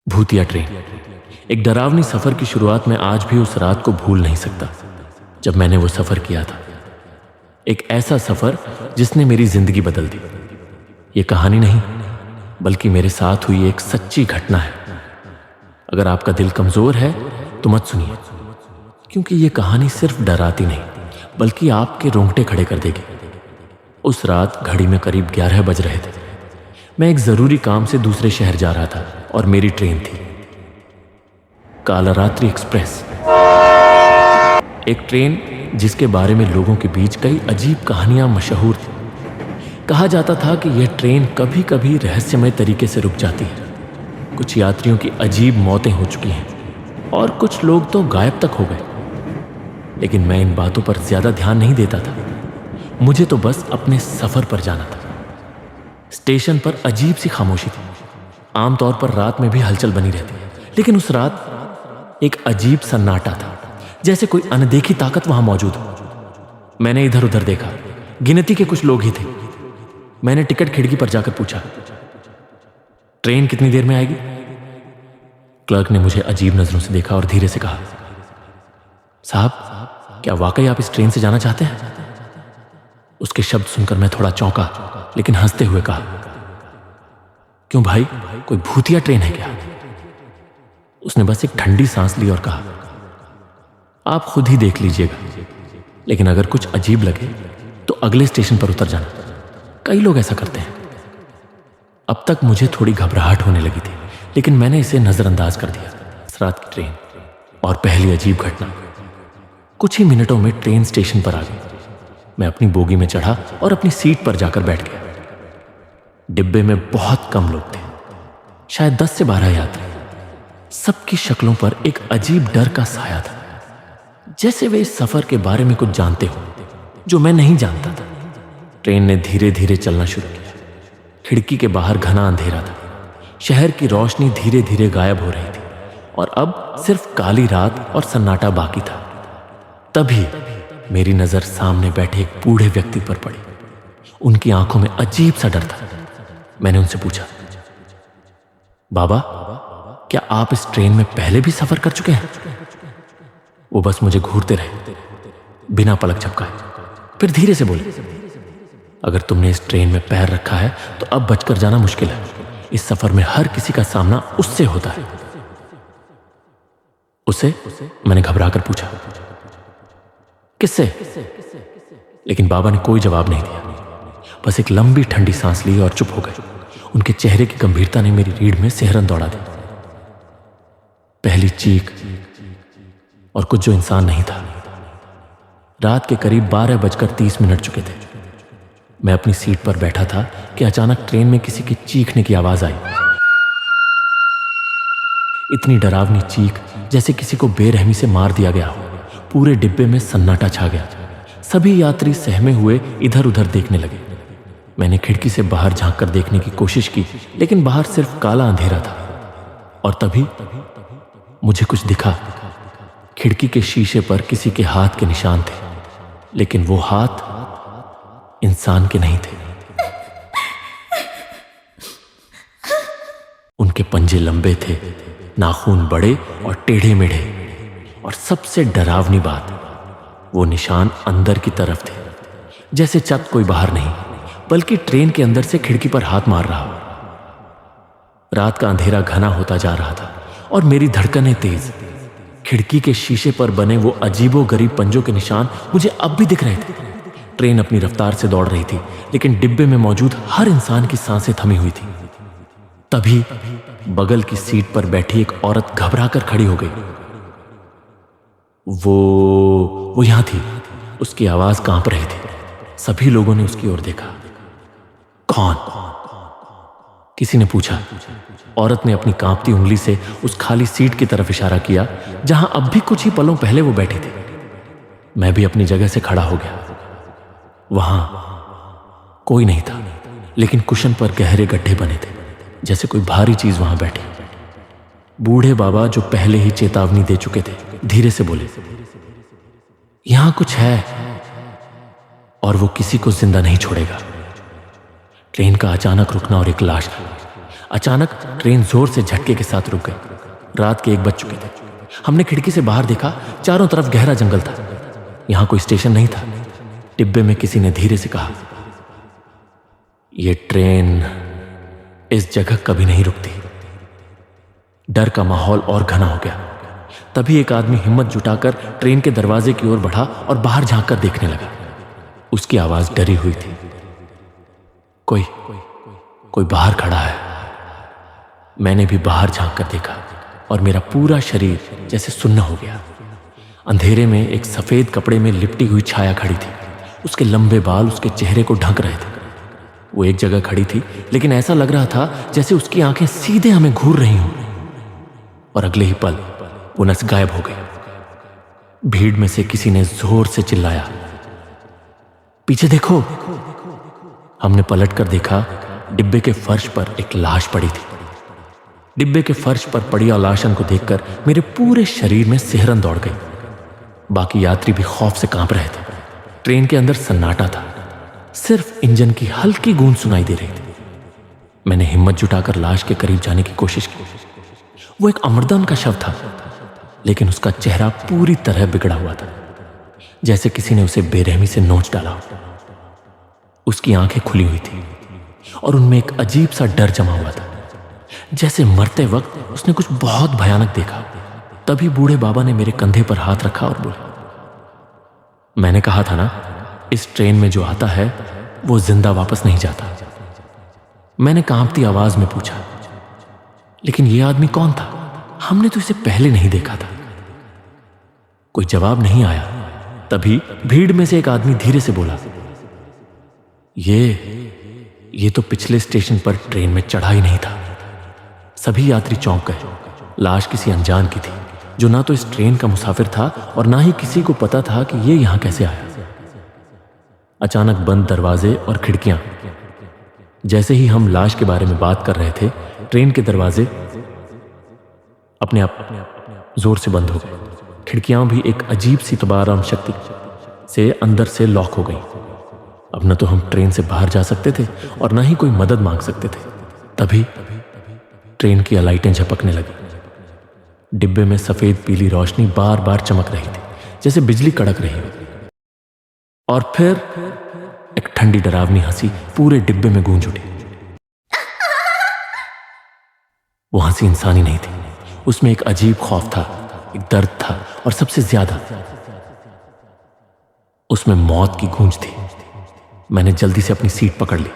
भूतिया ट्रेन। एक डरावनी सफर की शुरुआत में आज भी उस रात को भूल नहीं सकता जब मैंने वो सफर किया था। एक ऐसा सफर जिसने मेरी जिंदगी बदल दी। ये कहानी नहीं बल्कि मेरे साथ हुई एक सच्ची घटना है। अगर आपका दिल कमजोर है तो मत सुनिए, क्योंकि ये कहानी सिर्फ डराती नहीं बल्कि आपके रोंगटे खड़े कर देगी। उस रात घड़ी में करीब 11 बज रहे थे। मैं एक जरूरी काम से दूसरे शहर जा रहा था और मेरी ट्रेन थी कालरात्रि एक्सप्रेस। एक ट्रेन जिसके बारे में लोगों के बीच कई अजीब कहानियां मशहूर थी। कहा जाता था कि यह ट्रेन कभी कभी रहस्यमय तरीके से रुक जाती है। कुछ यात्रियों की अजीब मौतें हो चुकी हैं और कुछ लोग तो गायब तक हो गए। लेकिन मैं इन बातों पर ज्यादा ध्यान नहीं देता था। मुझे तो बस अपने सफर पर जाना था। स्टेशन पर अजीब सी खामोशी थी। आमतौर पर रात में भी हलचल बनी रहती, लेकिन उस रात एक अजीब सन्नाटा था, जैसे कोई अनदेखी ताकत वहां मौजूद हो। मैंने इधर उधर देखा, गिनती के कुछ लोग ही थे। मैंने टिकट खिड़की पर जाकर पूछा, ट्रेन कितनी देर में आएगी? क्लर्क ने मुझे अजीब नजरों से देखा और धीरे से कहा, साहब, क्या वाकई आप इस ट्रेन से जाना चाहते हैं? उसके शब्द सुनकर मैं थोड़ा चौंका, लेकिन हंसते हुए कहा, क्यों भाई, कोई भूतिया ट्रेन है क्या? उसने बस एक ठंडी सांस ली और कहा, आप खुद ही देख लीजिएगा, लेकिन अगर कुछ अजीब लगे तो अगले स्टेशन पर उतर जाना। कई लोग ऐसा करते हैं। अब तक मुझे थोड़ी घबराहट होने लगी थी, लेकिन मैंने इसे नजरअंदाज कर दिया। इस रात की ट्रेन और पहली अजीब घटना। कुछ ही मिनटों में ट्रेन स्टेशन पर आ गई। मैं अपनी बोगी में चढ़ा और अपनी सीट पर जाकर बैठ गया। डिब्बे में बहुत कम लोग थे, शायद 10 से 12 यात्री। सबकी शक्लों पर एक अजीब डर का साया था, जैसे वे इस सफर के बारे में कुछ जानते हो जो मैं नहीं जानता था। ट्रेन ने धीरे धीरे चलना शुरू किया। खिड़की के बाहर घना अंधेरा था। शहर की रोशनी धीरे धीरे गायब हो रही थी और अब सिर्फ काली रात और सन्नाटा बाकी था। तभी मेरी नजर सामने बैठे एक बूढ़े व्यक्ति पर पड़ी। उनकी आंखों में अजीब सा डर था। मैंने उनसे पूछा, बाबा, क्या आप इस ट्रेन में पहले भी सफर कर चुके हैं? वो बस मुझे घूरते रहे बिना पलक झपकाए। फिर धीरे से बोले, अगर तुमने इस ट्रेन में पैर रखा है तो अब बचकर जाना मुश्किल है। इस सफर में हर किसी का सामना उससे होता है। उसे? मैंने घबराकर पूछा, किससे? लेकिन बाबा ने कोई जवाब नहीं दिया, बस एक लंबी ठंडी सांस ली और चुप हो गए। उनके चेहरे की गंभीरता ने मेरी रीढ़ में सिहरन दौड़ा दी। पहली चीख और कुछ जो इंसान नहीं था। रात के करीब 12:30 चुके थे। मैं अपनी सीट पर बैठा था कि अचानक ट्रेन में किसी की चीखने की आवाज आई। इतनी डरावनी चीख जैसे किसी को बेरहमी से मार दिया गया हो। पूरे डिब्बे में सन्नाटा छा गया। सभी यात्री सहमे हुए इधर उधर देखने लगे। मैंने खिड़की से बाहर झांककर देखने की कोशिश की, लेकिन बाहर सिर्फ काला अंधेरा था। और तभी मुझे कुछ दिखा। खिड़की के शीशे पर किसी के हाथ के निशान थे, लेकिन वो हाथ इंसान के नहीं थे। उनके पंजे लंबे थे, नाखून बड़े और टेढ़े मेढ़े, और सबसे डरावनी बात, वो निशान अंदर की तरफ थे, जैसे चत कोई बाहर नहीं बल्कि ट्रेन के अंदर से खिड़की पर हाथ मार रहा हो। रात का अंधेरा घना होता जा रहा था और मेरी धड़कनें तेज। खिड़की के शीशे पर बने वो अजीबोगरीब पंजों के निशान मुझे अब भी दिख रहे थे। ट्रेन अपनी रफ्तार से दौड़ रही थी, लेकिन डिब्बे में मौजूद हर इंसान की सांसें थमी हुई थी। तभी बगल की सीट पर बैठी एक औरत घबराकर खड़ी हो गई। वो यहां थी। उसकी आवाज कांप रही थी। सभी लोगों ने उसकी ओर देखा। कौन? किसी ने पूछा। औरत ने अपनी कांपती उंगली से उस खाली सीट की तरफ इशारा किया जहां अब भी कुछ ही पलों पहले वो बैठी थी। मैं भी अपनी जगह से खड़ा हो गया। वहां कोई नहीं था, लेकिन कुशन पर गहरे गड्ढे बने थे, जैसे कोई भारी चीज वहां बैठी। बूढ़े बाबा, जो पहले ही चेतावनी दे चुके थे, धीरे से बोले, यहां कुछ है और वो किसी को जिंदा नहीं छोड़ेगा। ट्रेन का अचानक रुकना और एक लाश अचानक ट्रेन जोर से झटके के साथ रुक गई। रात के 1 बज चुके थे। हमने खिड़की से बाहर देखा, चारों तरफ गहरा जंगल था। यहां कोई स्टेशन नहीं था। डिब्बे में किसी ने धीरे से कहा, यह ट्रेन इस जगह कभी नहीं रुकती। डर का माहौल और घना हो गया। तभी एक आदमी हिम्मत जुटाकर ट्रेन के दरवाजे की ओर बढ़ा और बाहर झांककर देखने लगा। उसकी आवाज डरी हुई थी। कोई बाहर खड़ा है। मैंने भी बाहर झांक कर देखा और मेरा पूरा शरीर जैसे सुन्न हो गया। अंधेरे में एक सफेद कपड़े में लिपटी हुई छाया खड़ी थी। उसके लंबे बाल उसके चेहरे को ढक रहे थे। वो एक जगह खड़ी थी, लेकिन ऐसा लग रहा था जैसे उसकी आंखें सीधे हमें घूर रही हों। और अगले ही पल वो नस गायब हो गई। भीड़ में से किसी ने जोर से चिल्लाया, पीछे देखो। हमने पलटकर देखा, डिब्बे के फर्श पर एक लाश पड़ी थी। डिब्बे के फर्श पर पड़ी लाशन को देखकर मेरे पूरे शरीर में सिहरन दौड़ गई। बाकी यात्री भी खौफ से कांप रहे थे। ट्रेन के अंदर सन्नाटा था। सिर्फ इंजन की हल्की गूंज सुनाई दे रही थी। मैंने हिम्मत जुटाकर लाश के करीब जाने की कोशिश की। वो एक अमरदान का शव था, लेकिन उसका चेहरा पूरी तरह बिगड़ा हुआ था, जैसे किसी ने उसे बेरहमी से नोच डाला। उसकी आंखें खुली हुई थी और उनमें एक अजीब सा डर जमा हुआ था, जैसे मरते वक्त उसने कुछ बहुत भयानक देखा। तभी बूढ़े बाबा ने मेरे कंधे पर हाथ रखा और बोला, मैंने कहा था ना, इस ट्रेन में जो आता है वो जिंदा वापस नहीं जाता। मैंने कांपती आवाज में पूछा, लेकिन ये आदमी कौन था? हमने तो इसे पहले नहीं देखा था। कोई जवाब नहीं आया। तभी भीड़ में से एक आदमी धीरे से बोला, ये तो पिछले स्टेशन पर ट्रेन में चढ़ा ही नहीं था। सभी यात्री चौंक गए। लाश किसी अनजान की थी, जो ना तो इस ट्रेन का मुसाफिर था और ना ही किसी को पता था कि ये यहां कैसे आया। अचानक बंद दरवाजे और खिड़कियां। जैसे ही हम लाश के बारे में बात कर रहे थे, ट्रेन के दरवाजे अपने आप जोर से बंद हो गए। खिड़कियां भी एक अजीब सी तबाराम शक्ति से अंदर से लॉक हो गई। अब न तो हम ट्रेन से बाहर जा सकते थे और ना ही कोई मदद मांग सकते थे। तभी ट्रेन की लाइटें झपकने लगी। डिब्बे में सफेद पीली रोशनी बार बार चमक रही थी, जैसे बिजली कड़क रही हो। और फिर एक ठंडी डरावनी हंसी पूरे डिब्बे में गूंज उठी। वो हंसी इंसानी नहीं थी। उसमें एक अजीब खौफ था, एक दर्द था और सबसे ज्यादा उसमें मौत की गूंज थी। मैंने जल्दी से अपनी सीट पकड़ ली।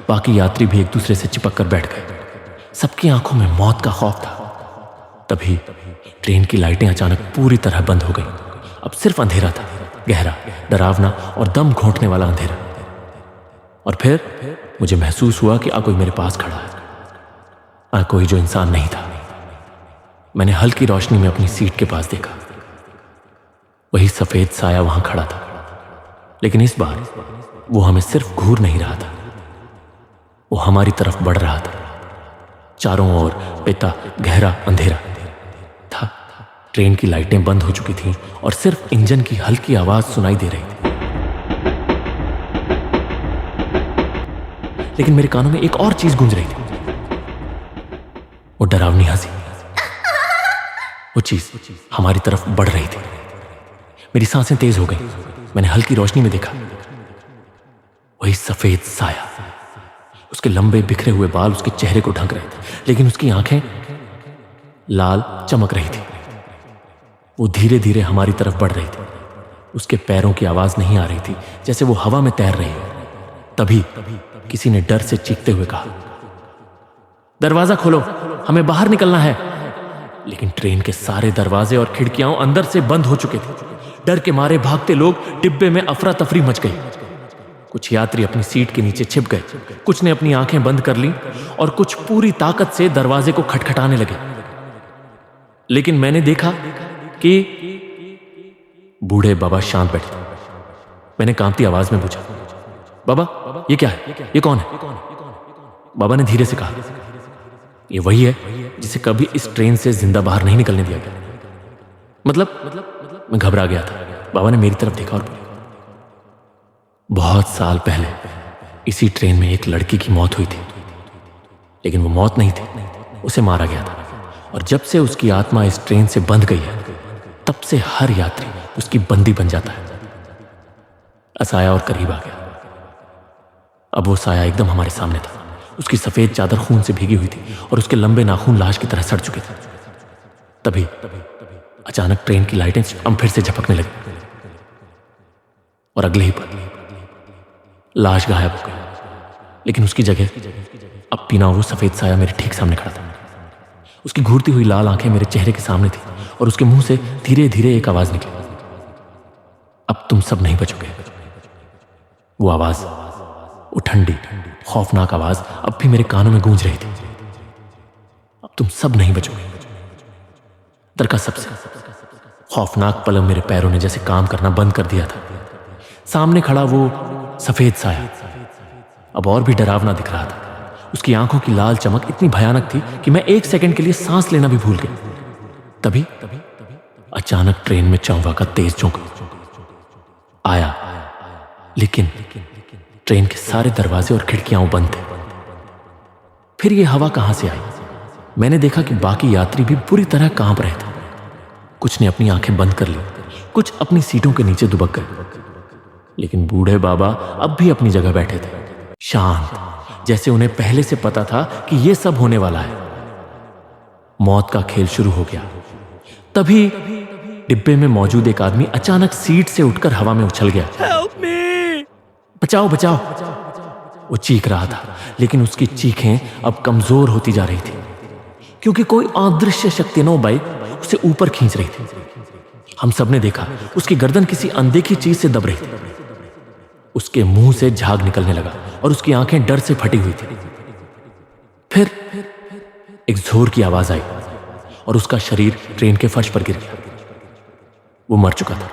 बाकी यात्री भी एक दूसरे से चिपक कर बैठ गए। सबकी आंखों में मौत का खौफ था। तभी ट्रेन की लाइटें अचानक पूरी तरह बंद हो गई। अब सिर्फ अंधेरा था, गहरा, डरावना और दम घोंटने वाला अंधेरा। और फिर मुझे महसूस हुआ कि कोई मेरे पास खड़ा है। कोई जो इंसान नहीं था। मैंने हल्की रोशनी में अपनी सीट के पास देखा। वही सफेद साया वहां खड़ा था, लेकिन इस बार वो हमें सिर्फ घूर नहीं रहा था, वो हमारी तरफ बढ़ रहा था। चारों ओर पिता गहरा अंधेरा था। ट्रेन की लाइटें बंद हो चुकी थीं और सिर्फ इंजन की हल्की आवाज सुनाई दे रही थी। लेकिन मेरे कानों में एक और चीज गूंज रही थी, वो डरावनी हंसी। वो चीज हमारी तरफ बढ़ रही थी। मेरी सांसें तेज हो गई। मैंने हल्की रोशनी में देखा, वही सफेद साया। उसके लंबे बिखरे हुए बाल उसके चेहरे को ढक रहे थे, लेकिन उसकी आंखें लाल चमक रही थी। वो धीरे धीरे हमारी तरफ बढ़ रही थी। उसके पैरों की आवाज नहीं आ रही थी, जैसे वो हवा में तैर रही हो। तभी किसी ने डर से चीखते हुए कहा, दरवाजा खोलो, हमें बाहर निकलना है। लेकिन ट्रेन के सारे दरवाजे और खिड़कियां अंदर से बंद हो चुके थे। डर के मारे भागते लोग डिब्बे में अफरा तफरी मच गई। कुछ यात्री अपनी सीट के नीचे छिप गए, कुछ ने अपनी आंखें बंद कर ली और कुछ पूरी ताकत से दरवाजे को खटखटाने लगे। लेकिन मैंने देखा कि बूढ़े बाबा शांत बैठे। मैंने कांपती आवाज में पूछा, बाबा ये क्या है? ये कौन है? बाबा ने धीरे से कहा, ये वही है जिसे कभी इस ट्रेन से जिंदा बाहर नहीं निकलने दिया गया। मतलब मैं घबरा गया था। बाबा ने मेरी तरफ देखा और बोला, बहुत साल पहले इसी ट्रेन में एक लड़की की मौत हुई थी। लेकिन वो मौत नहीं थी, उसे मारा गया था। और जब से उसकी आत्मा इस ट्रेन से बंध गई है, तब से हर यात्री उसकी बंदी बन जाता है। साया और करीब आ गया। अब वो साया एकदम हमारे सामने था। उसकी सफेद चादर खून से भीगी हुई थी और उसके लंबे नाखून लाश की तरह सड़ चुके थे। तभी अचानक ट्रेन की लाइटें फिर से झपकने लगी और अगले ही पल लाश गायब हो गई। लेकिन उसकी जगह अब पीना वो सफेद साया मेरे ठीक सामने खड़ा था। उसकी घूरती हुई लाल आंखें मेरे चेहरे के सामने थी और उसके मुंह से धीरे धीरे एक आवाज निकली, अब तुम सब नहीं बचोगे। वो आवाज, वो ठंडी खौफनाक आवाज अब भी मेरे कानों में गूंज रही थी। अब तुम सब नहीं बचोगे। दरका सबसे खौफनाक पल मेरे पैरों ने जैसे काम करना बंद कर दिया था। सामने खड़ा वो सफेद साया अब और भी डरावना दिख रहा था। उसकी आंखों की लाल चमक इतनी भयानक थी कि मैं एक सेकंड के लिए सांस लेना भी भूल गया। तभी अचानक ट्रेन में चौंवा का तेज झोंका आया, लेकिन ट्रेन के सारे दरवाजे और खिड़कियां बंद थे। फिर ये हवा कहां से आई? मैंने देखा कि बाकी यात्री भी पूरी तरह कांप रहे थे। कुछ ने अपनी आंखें बंद कर ली, कुछ अपनी सीटों के नीचे दुबक गए, लेकिन बूढ़े बाबा अब भी अपनी जगह बैठे थे, शांत, जैसे उन्हें पहले से पता था कि यह सब होने वाला है। मौत का खेल शुरू हो गया। तभी डिब्बे में मौजूद एक आदमी अचानक सीट से उठकर हवा में उछल गया। Help me! बचाओ बचाओ! वो चीख रहा था, लेकिन उसकी चीखें अब कमजोर होती जा रही थी क्योंकि कोई अदृश्य शक्ति नौबई उसे ऊपर खींच रही थी। हम सबने देखा उसकी गर्दन किसी अनदेखी चीज से दब रही थी। उसके मुंह से झाग निकलने लगा और उसकी आंखें डर से फटी हुई थी। फिर एक जोर की आवाज आई और उसका शरीर ट्रेन के फर्श पर गिर गया। वो मर चुका था।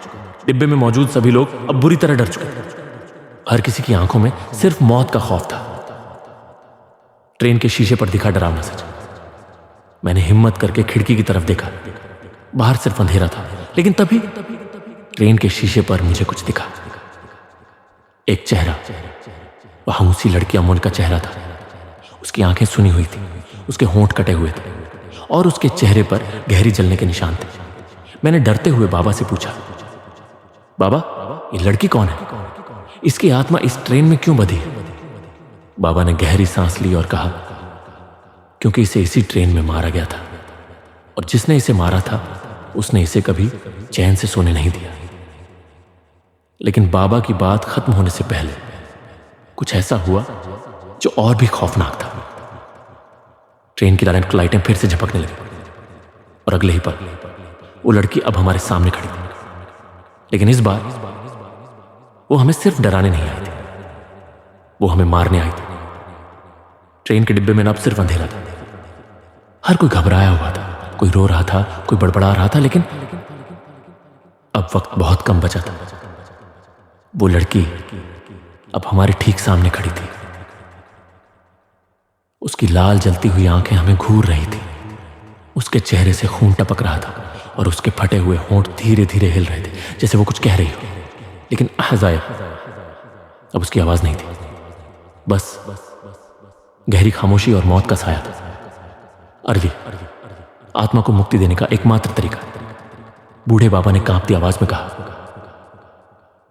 डिब्बे में मौजूद सभी लोग अब बुरी तरह डर चुके थे। हर किसी की आंखों में सिर्फ मौत का खौफ था। ट्रेन के शीशे पर दिखा डरावना सच। मैंने हिम्मत करके खिड़की की तरफ देखा। बाहर सिर्फ अंधेरा था, लेकिन तभी ट्रेन के शीशे पर मुझे कुछ दिखा। एक चेहरा, वहां उसी लड़की अमोल का चेहरा था। उसकी आंखें सुनी हुई थी, उसके होंठ कटे हुए थे और उसके चेहरे पर गहरी जलने के निशान थे। मैंने डरते हुए बाबा से पूछा, बाबा ये लड़की कौन है? इसकी आत्मा इस ट्रेन में क्यों बंधी है? बाबा ने गहरी सांस ली और कहा, क्योंकि इसे इसी ट्रेन में मारा गया था और जिसने इसे मारा था उसने इसे कभी चैन से सोने नहीं दिया। लेकिन बाबा की बात खत्म होने से पहले कुछ ऐसा हुआ जो और भी खौफनाक था। ट्रेन की लाइटें फिर से झपकने लगी और अगले ही पल वो लड़की अब हमारे सामने खड़ी थी। लेकिन इस बार वो हमें सिर्फ डराने नहीं आई थी, वो हमें मारने आई थी। ट्रेन के डिब्बे में अब सिर्फ अंधेरा था। हर कोई घबराया हुआ था, कोई रो रहा था, कोई बड़बड़ा रहा था, लेकिन अब वक्त बहुत कम बचा था। वो लड़की अब हमारे ठीक सामने खड़ी थी। उसकी लाल जलती हुई आंखें हमें घूर रही थी। उसके चेहरे से खून टपक रहा था और उसके फटे हुए होंठ धीरे धीरे हिल रहे थे, जैसे वो कुछ कह रही हो। लेकिन अजायब अब उसकी आवाज नहीं थी, बस गहरी खामोशी और मौत का साया था। अरवी, आत्मा को मुक्ति देने का एकमात्र तरीका, बूढ़े बाबा ने कांपती आवाज में कहा।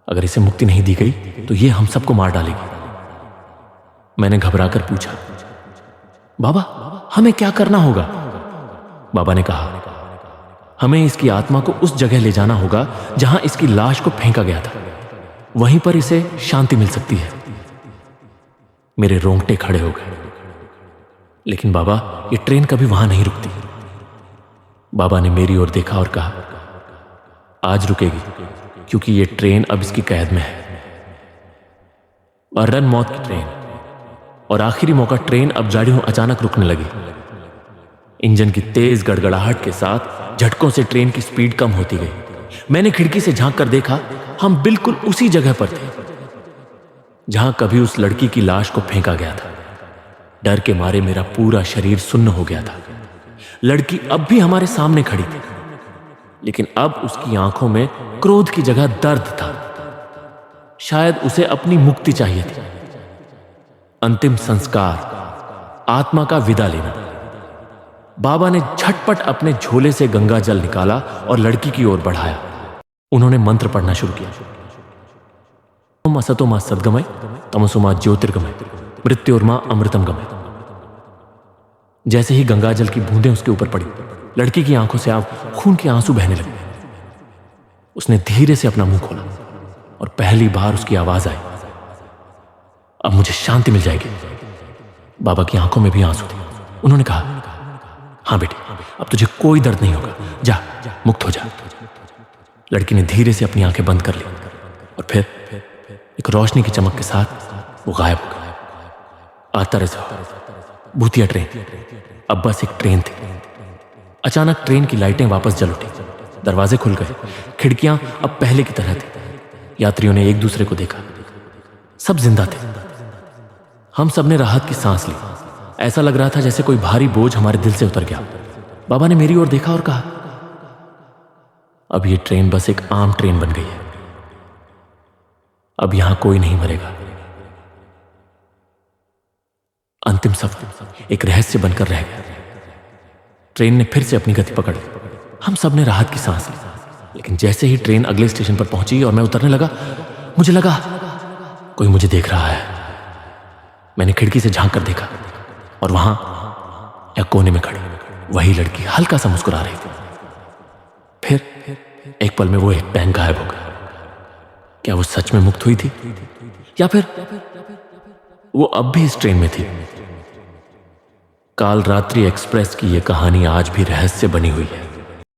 अगर इसे मुक्ति नहीं दी गई तो ये हम सबको मार डालेगी। मैंने घबराकर पूछा, बाबा हमें क्या करना होगा? बाबा ने कहा, हमें इसकी आत्मा को उस जगह ले जाना होगा जहां इसकी लाश को फेंका गया था। वहीं पर इसे शांति मिल सकती है। मेरे रोंगटे खड़े हो गए। लेकिन बाबा, ये ट्रेन कभी वहां नहीं रुकती। बाबा ने मेरी ओर देखा और कहा, आज रुकेगी क्योंकि ये ट्रेन अब इसकी कैद में है। और रन मौत की ट्रेन और आखिरी मौका ट्रेन अब जाड़ियों अचानक रुकने लगी। इंजन की तेज गड़गड़ाहट के साथ झटकों से ट्रेन की स्पीड कम होती गई। मैंने खिड़की से झांक कर देखा, हम बिल्कुल उसी जगह पर थे जहां कभी उस लड़की की लाश को फेंका गया था। डर के मारे मेरा पूरा शरीर सुन्न हो गया था। लड़की अब भी हमारे सामने खड़ी थी, लेकिन अब उसकी आंखों में क्रोध की जगह दर्द था। शायद उसे अपनी मुक्ति चाहिए थी। अंतिम संस्कार आत्मा का विदा लेना। बाबा ने झटपट अपने झोले से गंगा जल निकाला और लड़की की ओर बढ़ाया। उन्होंने मंत्र पढ़ना शुरू किया। ओम असतो मा सद्गमय तमसो मा ज्योतिर्गमय मृत्योर्मा अमृतम गमय। जैसे ही गंगा जल की बूंदें उसके ऊपर पड़ी, लड़की की आंखों से अब खून के आंसू बहने लगे। उसने धीरे से अपना मुंह खोला और पहली बार उसकी आवाज आई, अब मुझे शांति मिल जाएगी। बाबा की आंखों में भी आंसू थे। उन्होंने कहा, हाँ बेटी, अब तुझे कोई दर्द नहीं होगा, जा मुक्त हो जा। लड़की ने धीरे से अपनी आंखें बंद कर ली और फिर एक रोशनी की चमक के साथ वो गायब हो गया। आता रहा भूतिया ट्रेन, अब बस एक ट्रेन थी। अचानक ट्रेन की लाइटें वापस जल उठी, दरवाजे खुल गए, खिड़कियां अब पहले की तरह थी। यात्रियों ने एक दूसरे को देखा, सब जिंदा थे। हम सब ने राहत की सांस ली। ऐसा लग रहा था जैसे कोई भारी बोझ हमारे दिल से उतर गया। बाबा ने मेरी ओर देखा और कहा, अब ये ट्रेन बस एक आम ट्रेन बन गई है, अब यहां कोई नहीं मरेगा। अंतिम सफर एक रहस्य बनकर रह गया। ट्रेन ने फिर से अपनी गति पकड़ ली। हम सब ने राहत की सांस ली, लेकिन जैसे ही ट्रेन अगले स्टेशन पर पहुंची और मैं उतरने लगा, मुझे लगा कोई मुझे देख रहा है। मैंने खिड़की से झांक कर देखा और वहां या कोने में खड़ी वही लड़की हल्का सा मुस्कुरा रही थी। फिर एक पल में वो एक पैंग गायब हो गया। क्या वो सच में मुक्त हुई थी या फिर वो अब भी इस ट्रेन में थी? काल रात्रि एक्सप्रेस की यह कहानी आज भी रहस्य बनी हुई है।